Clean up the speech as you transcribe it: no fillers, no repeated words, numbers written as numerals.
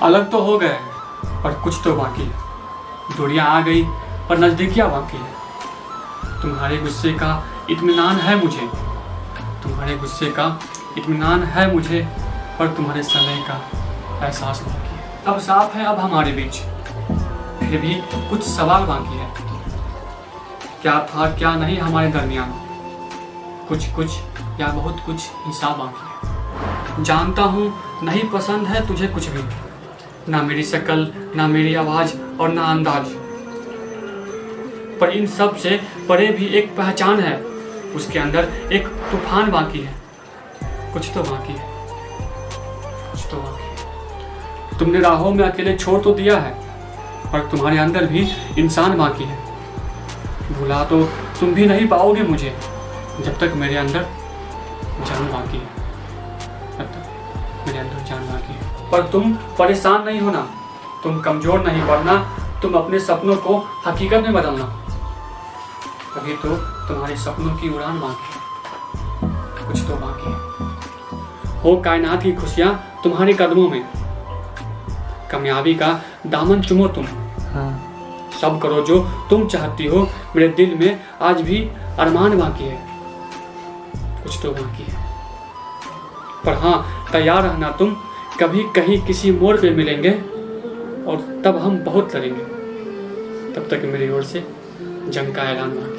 अलग तो हो गए पर कुछ तो बाकी है। दूरियां आ गई पर नजदीकियां बाकी है। तुम्हारे गुस्से का इत्मीनान है मुझे, तुम्हारे गुस्से का इत्मीनान है मुझे, पर तुम्हारे समय का एहसास बाकी है। अब साफ है अब हमारे बीच, फिर भी कुछ सवाल बाकी है। क्या था क्या नहीं हमारे दरमियान, कुछ कुछ या बहुत कुछ हिसाब बाकी है। जानता हूँ नहीं पसंद है तुझे कुछ भी, ना मेरी शक्ल, ना मेरी आवाज़ और ना अंदाज, पर इन सब से परे भी एक पहचान है। उसके अंदर एक तूफान बाकी है। कुछ तो बाकी है, कुछ तो बाकी है। तुमने राहों में अकेले छोड़ तो दिया है, पर तुम्हारे अंदर भी इंसान बाकी है। भुला तो तुम भी नहीं पाओगे मुझे, जब तक मेरे अंदर जान बाकी है, जब तक मेरे अंदर जान बाकी है। पर तुम परेशान नहीं होना, तुम कमजोर नहीं पड़ना, तुम अपने सपनों को हकीकत में बदलना। अभी तो तुम्हारे सपनों की उड़ान बाकी है, कुछ तो बाकी है। हो कायनात की खुशियां तुम्हारे कदमों में, कामयाबी का दामन चुमो तुम। सब करो जो तुम चाहती हो, मेरे दिल में आज भी अरमान बाकी है, कुछ तो बाकी है। पर हाँ, तैयार रहना तुम, कभी कहीं किसी मोड़ पे मिलेंगे और तब हम बहुत लड़ेंगे। तब तक मेरी ओर से जंग का ऐलान बाकी है।